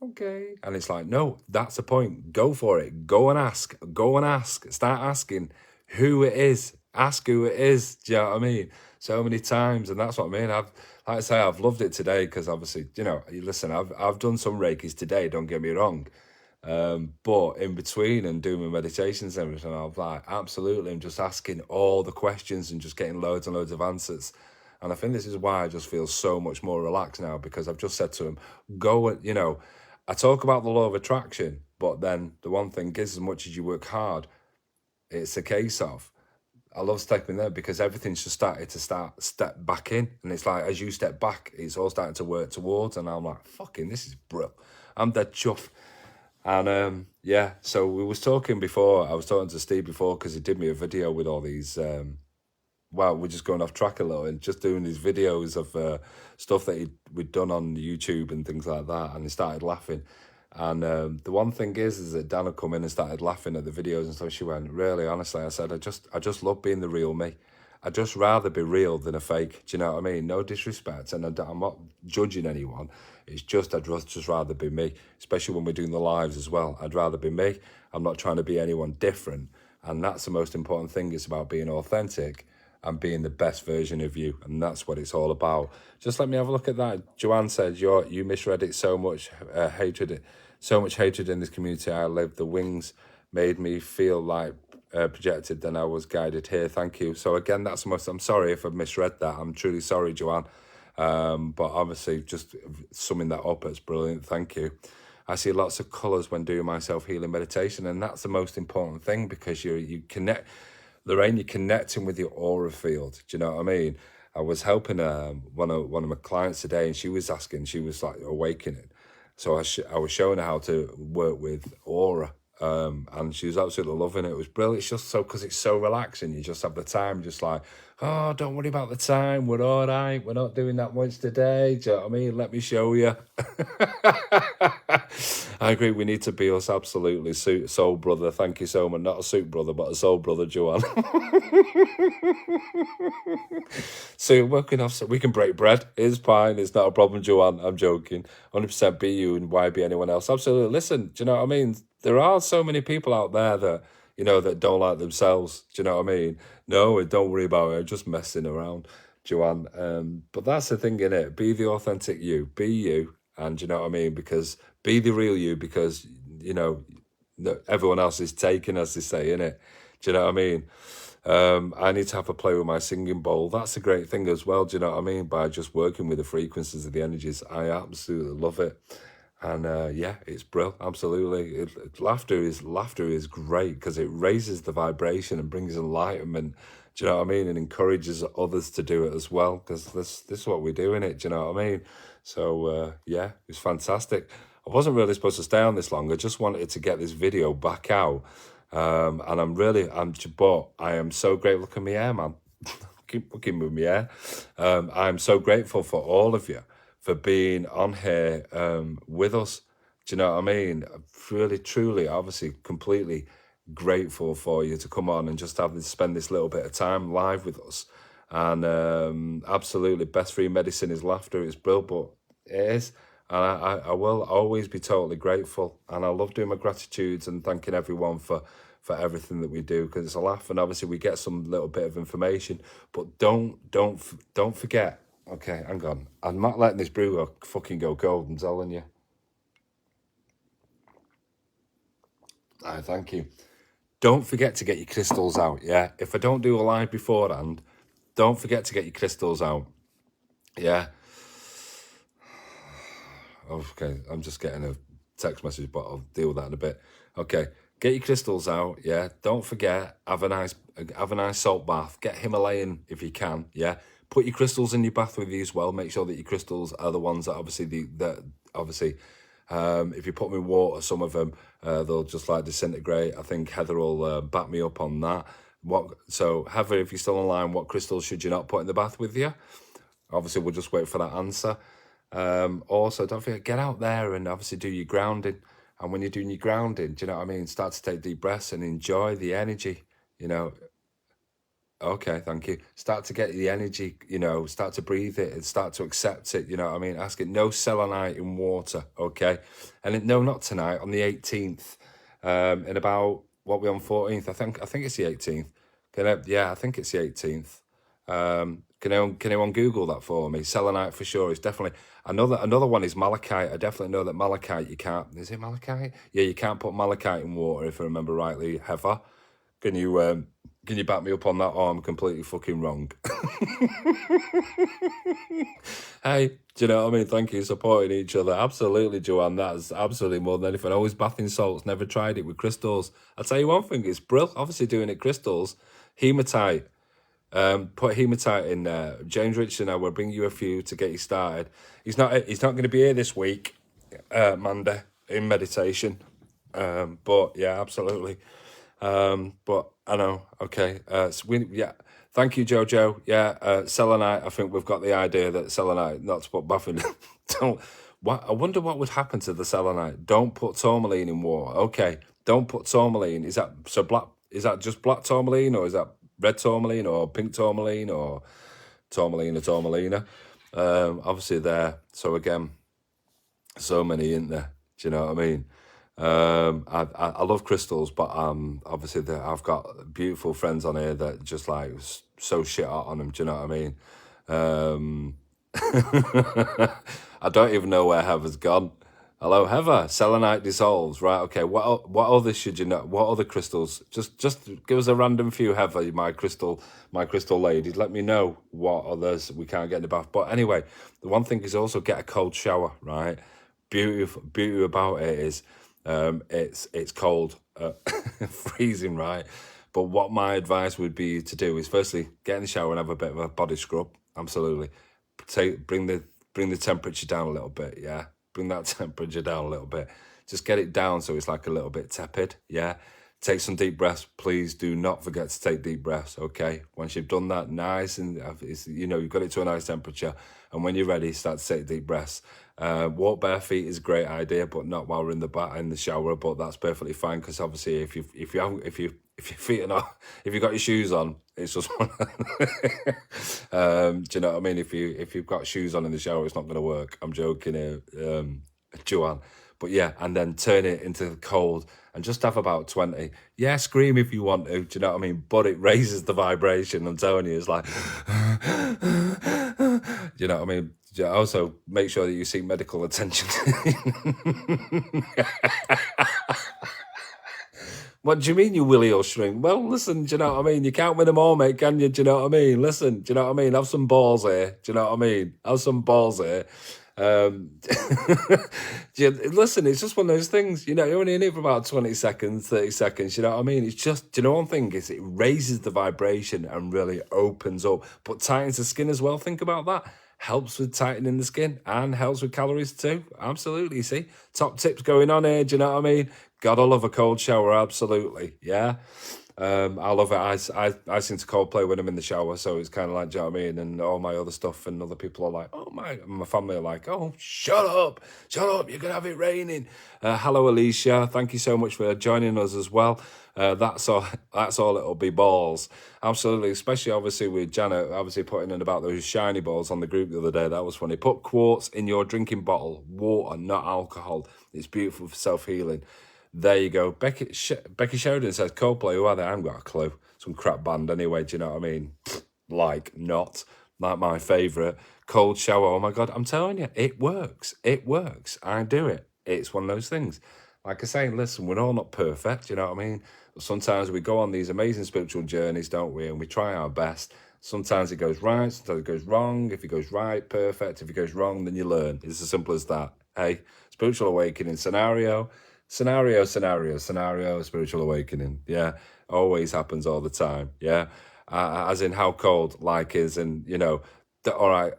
okay. And it's like, no, that's the point. Go for it. Go and ask. Go and ask. Start asking who it is. Ask who it is. Do you know what I mean? So many times. And that's what I mean. Like I say, I've loved it today because obviously, listen, I've done some Reikis today, don't get me wrong. But in between and doing my meditations and everything, I'm like, absolutely, I'm just asking all the questions and just getting loads and loads of answers. And I think this is why I just feel so much more relaxed now, because I've just said to him, go, I talk about the law of attraction, but then the one thing is, as much as you work hard, it's a case of, I love stepping there because everything's just started to step back in. And it's like, as you step back, it's all starting to work towards. And I'm like, fucking, this is brilliant. I'm dead chuffed. And yeah, so we was talking before, I was talking to Steve before, because he did me a video with all these, well, we're just going off track a little and just doing these videos of stuff that we'd done on YouTube and things like that. And he started laughing. And the one thing is that Dan had come in and started laughing at the videos and stuff. She went, really, honestly, I said, I just love being the real me. I'd just rather be real than a fake. Do you know what I mean? No disrespect. And I'm not judging anyone. It's just, I'd just rather be me, especially when we're doing the lives as well. I'd rather be me. I'm not trying to be anyone different. And that's the most important thing, is about being authentic and being the best version of you. And that's what it's all about. Just let me have a look at that. Joanne said, you misread it. So much hatred in this community I live. The wings made me feel like projected, then I was guided here. Thank you. So again, that's the most, I'm sorry if I misread that. I'm truly sorry, Joanne. But obviously just summing that up, it's brilliant. Thank you. I see lots of colours when doing my self-healing meditation, and that's the most important thing, because you connect, Lorraine, you're connecting with your aura field. Do you know what I mean? I was helping one of my clients today, and she was like awakening. So I was showing her how to work with aura, and she was absolutely loving it. It was brilliant. It's just so, because it's so relaxing. You just have the time, just like oh, don't worry about the time. We're all right. We're not doing that much today. Do you know what I mean? Let me show you. I agree. We need to be us, absolutely. Soul brother. Thank you so much. Not a suit brother, but a soul brother, Joanne. So working off, so we can break bread. It's fine. It's not a problem, Joanne. I'm joking. 100% be you, and why be anyone else? Absolutely. Listen, do you know what I mean? There are so many people out there that, you know, that don't like themselves. Do you know what I mean? No, don't worry about it. I'm just messing around, Joanne. But that's the thing, innit? Be the authentic you. Be you. And you know what I mean? Because be the real you, because, you know, everyone else is taken, as they say, innit? Do you know what I mean? I need to have a play with my singing bowl. That's a great thing as well. Do you know what I mean? By just working with the frequencies of the energies, I absolutely love it. And yeah, it's brilliant. Absolutely, laughter is great because it raises the vibration and brings enlightenment. Do you know what I mean? And encourages others to do it as well, because this is what we're doing it. Do you know what I mean? So yeah, it's fantastic. I wasn't really supposed to stay on this long. I just wanted to get this video back out. And but I am so grateful. Look at me hair, man. Keep looking with me hair. I'm so grateful for all of you for being on here with us. Do you know what I mean? Really, truly, obviously, completely grateful for you to come on and just spend this little bit of time live with us. And absolutely, best free medicine is laughter. It's brilliant, but it is. And I will always be totally grateful. And I love doing my gratitudes and thanking everyone for everything that we do, because it's a laugh. And obviously we get some little bit of information, but don't forget. Okay, hang on. I'm not letting this brew fucking go cold, I'm telling you. Thank you. Don't forget to get your crystals out, yeah? If I don't do a live beforehand, don't forget to get your crystals out, yeah? Okay, I'm just getting a text message, but I'll deal with that in a bit. Okay, get your crystals out, yeah? Don't forget, have a nice salt bath. Get Himalayan if you can, yeah? Put your crystals in your bath with you as well. Make sure that your crystals are the ones that if you put them in water, some of them, they'll just like disintegrate. I think Heather will back me up on that. So Heather, if you're still online, what crystals should you not put in the bath with you? Obviously, we'll just wait for that answer. Also, don't forget, get out there and obviously do your grounding. And when you're doing your grounding, do you know what I mean? Start to take deep breaths and enjoy the energy, you know. Okay, thank you. Start to get the energy, you know, start to breathe it and start to accept it, you know what I mean? Ask it, no selenite in water, okay? And no, not tonight, on the 18th, in about, what we on 14th? I think it's the 18th. I think it's the 18th. Can anyone Google that for me? Selenite for sure. It's definitely another one is malachite. I definitely know that malachite you can't. Is it malachite? Yeah, you can't put malachite in water if I remember rightly. Heather, can you back me up on that? Or I'm completely fucking wrong. Hey, do you know what I mean? Thank you, supporting each other. Absolutely, Joanne. That's absolutely more than anything. Always bathing salts. Never tried it with crystals. I'll tell you one thing. It's brilliant. Obviously, doing it crystals. Hematite. Put hematite in there. James Richardson, I will bring you a few to get you started. He's not going to be here this week, Monday, in meditation. But yeah, absolutely. But I know. Okay. Thank you, Jojo. Yeah. Selenite. I think we've got the idea that selenite, not to put bath in. I wonder what would happen to the selenite. Don't put tourmaline in water. Okay. Don't put tourmaline. Is that just black tourmaline, or is that red tourmaline, or pink tourmaline, or tourmalina? Obviously there. So again, so many in there. Do you know what I mean? I love crystals, but obviously I've got beautiful friends on here that just like so shit hot on them. Do you know what I mean? I don't even know where Heather's gone. Hello, Heather. Selenite dissolves, right? Okay. What others should you know? What other crystals? Just give us a random few, Heather. My crystal ladies. Let me know what others we can't get in the bath. But anyway, the one thing is also get a cold shower, right? Beauty about it is, it's cold, freezing, right? But what my advice would be to do is firstly get in the shower and have a bit of a body scrub. Absolutely, bring the temperature down a little bit. Yeah, bring that temperature down a little bit. Just get it down so it's like a little bit tepid. Yeah. Take some deep breaths. Please do not forget to take deep breaths, okay? Once you've done that, nice, and you've got it to a nice temperature, and when you're ready, start to take deep breaths. Walk bare feet is a great idea, but not while we're in the shower. But that's perfectly fine, because obviously, if your feet are not, if you've got your shoes on, it's just do you know what I mean? If you've got shoes on in the shower, it's not going to work. I'm joking here, Joanne. But yeah, and then turn it into cold and just have about 20. Yeah, scream if you want to, do you know what I mean? But it raises the vibration. I'm telling you, it's like, you know what I mean? Also, make sure that you seek medical attention. What do you mean, you willy or shrink? Well, listen, do you know what I mean? You can't win them all, mate, can you? Do you know what I mean? Listen, do you know what I mean? Have some balls here. Do you know what I mean? Have some balls here. Listen, it's just one of those things, you're only in it for about 20 seconds, 30 seconds, you know what I mean? It's just, do you know one thing is it raises the vibration and really opens up, but tightens the skin as well. Think about that. Helps with tightening the skin and helps with calories too. Absolutely. See, top tips going on here. Do you know what I mean? Gotta love a cold shower. Absolutely. Yeah. I love it. I sing to Coldplay when I'm in the shower, so it's kind of like, do you know what I mean? And all my other stuff, and other people are like, oh my family are like, oh, shut up, you're gonna have it raining. Hello, Alicia, thank you so much for joining us as well. That's all it'll be, balls. Absolutely, especially obviously with Janet, obviously putting in about those shiny balls on the group the other day. That was funny. Put quartz in your drinking bottle, water, not alcohol. It's beautiful for self-healing. There you go. Becky Sheridan says, Coldplay, who are they? I haven't got a clue. Some crap band anyway, do you know what I mean? Like my favourite. Cold shower, oh my God, I'm telling you, it works. It works. I do it. It's one of those things. Like I say, listen, we're all not perfect, you know what I mean? Sometimes we go on these amazing spiritual journeys, don't we? And we try our best. Sometimes it goes right, sometimes it goes wrong. If it goes right, perfect. If it goes wrong, then you learn. It's as simple as that. Hey, spiritual awakening scenario, spiritual awakening. Yeah, always happens all the time. Yeah, as in how cold like is, and all right,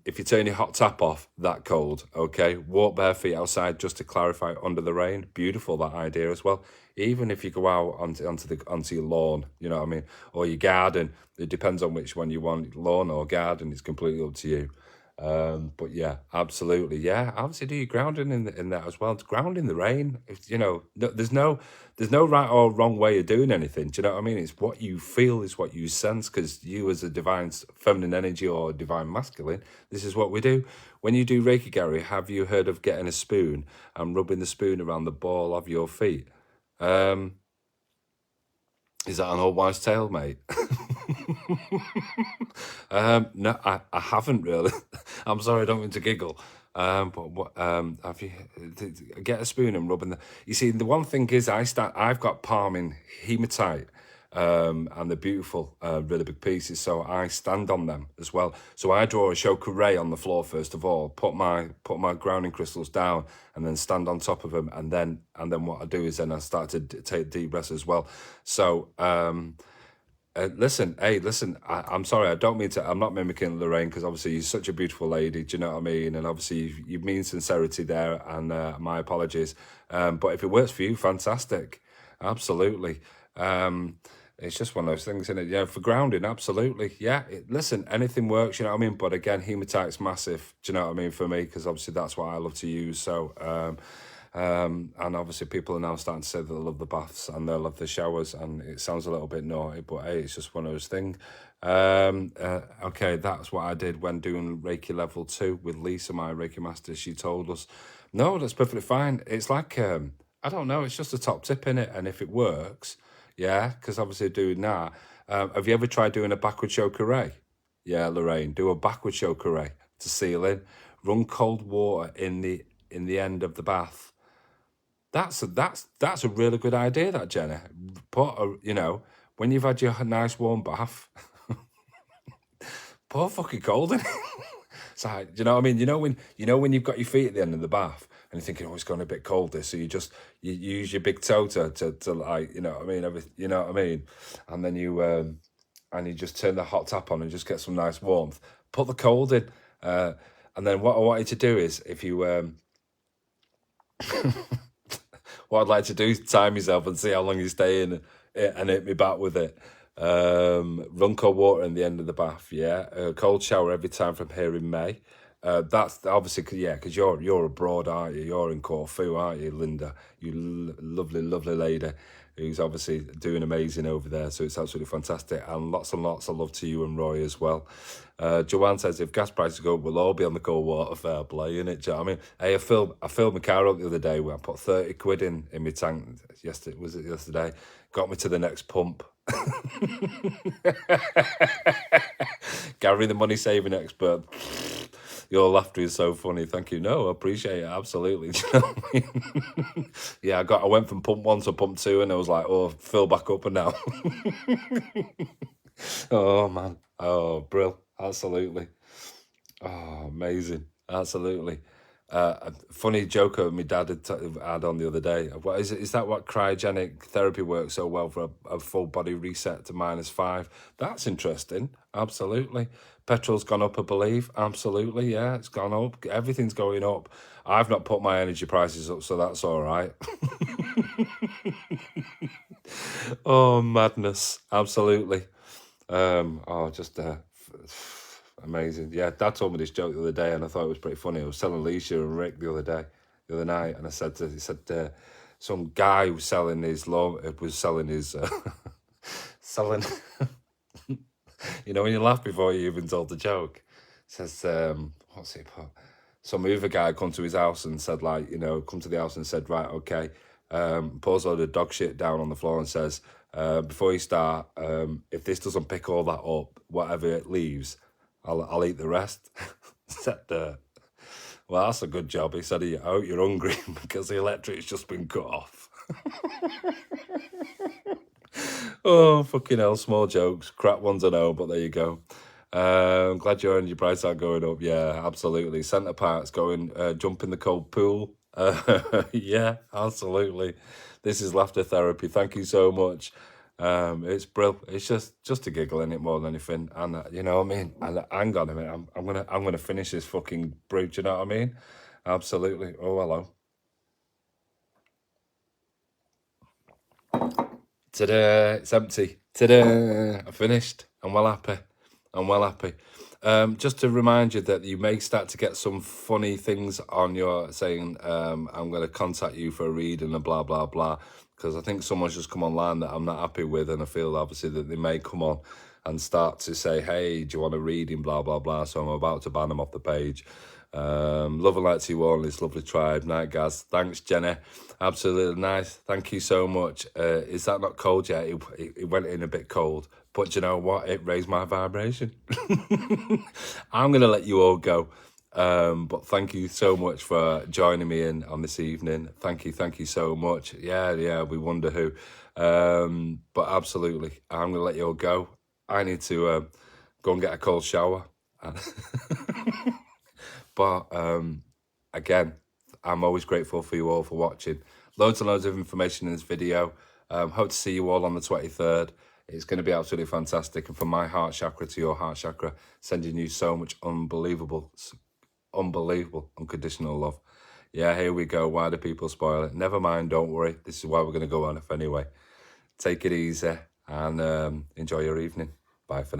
if you turn your hot tap off, that cold, okay? Walk bare feet outside, just to clarify, under the rain. Beautiful, that idea as well. Even if you go out onto your lawn, you know what I mean, or your garden. It depends on which one you want, lawn or garden. It's completely up to you. But yeah, absolutely, yeah. Obviously, do your grounding in that as well. Ground in the rain. There's no right or wrong way of doing anything. Do you know what I mean? It's what you feel is what you sense, because you, as a divine feminine energy or divine masculine, this is what we do. When you do Reiki, Gary, have you heard of getting a spoon and rubbing the spoon around the ball of your feet? Is that an old wives' tale, mate? No, I haven't really. I'm sorry, I don't mean to giggle. But what have you get a spoon and rubbing the? You see, the one thing is, I've got palming hematite, and they're beautiful, really big pieces. So I stand on them as well. So I draw a shokure on the floor first of all, put my grounding crystals down, and then stand on top of them, and then what I do is then I start to take deep breaths as well. So listen, I'm sorry, I don't mean to, I'm not mimicking Lorraine, because obviously you're such a beautiful lady, do you know what I mean? And obviously you mean sincerity there, and my apologies. But if it works for you, fantastic. Absolutely. It's just one of those things, isn't it? Yeah, for grounding, absolutely. Yeah, listen, anything works, you know what I mean? But again, hematite's massive, do you know what I mean, for me, because obviously that's what I love to use. So, and obviously people are now starting to say that they love the baths and they love the showers, and it sounds a little bit naughty, but hey, it's just one of those things. Okay, that's what I did when doing Reiki level 2 with Lisa, my Reiki master. She told us, no, that's perfectly fine. It's like, I don't know, it's just a top tip in it, and if it works, yeah, because obviously doing that. Have you ever tried doing a backward shokure? Yeah, Lorraine, do a backward shokure to seal in. Run cold water in the end of the bath. That's a really good idea, that, Jenna. Put when you've had your nice warm bath, pour fucking cold in it. It's like, do you know what I mean? When you've got your feet at the end of the bath and you're thinking, oh, it's going a bit cold this, so you use your big toe to like, you know what I mean? You know what I mean? And then you just turn the hot tap on and just get some nice warmth. Put the cold in, and then what I want you to do is, if you what I'd like to do is time myself and see how long you stay in and hit me back with it. Run cold water in the end of the bath, yeah. Cold shower every time from here in May. That's obviously, because you're abroad, aren't you? You're in Corfu, aren't you, Linda? You lovely, lovely lady who's obviously doing amazing over there. So it's absolutely fantastic. And lots of love to you and Roy as well. Joanne says, if gas prices go up, we'll all be on the cold water. Fair play, innit? Do you know what I mean? Hey, I filled my car up the other day where I put 30 quid in my tank. Yesterday? Got me to the next pump. Gary, the money saving expert. Your laughter is so funny. Thank you. No, I appreciate it. Absolutely. Do you know what I mean? Yeah, I went from pump 1 to pump 2 and I was like, oh, fill back up and now. Oh, man. Oh, brill. Absolutely. Oh, amazing. Absolutely. A funny joke my dad had on the other day. What is that what cryogenic therapy works so well for a full body reset to -5? That's interesting. Absolutely. Petrol's gone up, I believe. Absolutely, yeah, it's gone up. Everything's going up. I've not put my energy prices up, so that's all right. Oh, madness. Absolutely. Just amazing. Yeah, Dad told me this joke the other day and I thought it was pretty funny. I was telling Alicia and Rick the other night, and he said some guy was selling his selling you know when you laugh before you even told the joke. Says what's he put? Some Uber guy come to his house and said, like, come to the house and said, right, okay, pours a load of dog shit down on the floor and says, before you start, if this doesn't pick all that up, whatever it leaves, I'll eat the rest. Said, well, that's a good job. He said, I hope you're hungry because the electric's just been cut off. Oh, fucking hell, small jokes. Crap ones I know, but there you go. I'm glad your energy prices are going up. Yeah, absolutely. Centre Park's going, jump in the cold pool. Yeah, absolutely. This is laughter therapy. Thank you so much. It's brilliant. It's just a giggle in it more than anything. And you know what I mean? And hang on a minute. I'm gonna finish this fucking brew. Do you know what I mean? Absolutely. Oh, hello. Ta-da! It's empty. Ta-da! I finished. I'm well happy. Just to remind you that you may start to get some funny things on your saying, I'm going to contact you for a read and a blah, blah, blah. Because I think someone's just come online that I'm not happy with. And I feel obviously that they may come on and start to say, hey, do you want a reading, blah, blah, blah. So I'm about to ban them off the page. Love and light to you all in this lovely tribe. Night, guys. Thanks, Jenny. Absolutely nice. Thank you so much. Is that not cold yet? It went in a bit cold. But you know what? It raised my vibration. I'm going to let you all go. But thank you so much for joining me in on this evening. Thank you so much. Yeah, we wonder who. But absolutely, I'm going to let you all go. I need to go and get a cold shower. But again, I'm always grateful for you all for watching. Loads and loads of information in this video. Hope to see you all on the 23rd. It's going to be absolutely fantastic. And from my heart chakra to your heart chakra, sending you so much unbelievable, unconditional love. Yeah, here we go. Why do people spoil it? Never mind, don't worry. This is why we're going to go on if anyway. Take it easy and enjoy your evening. Bye for now.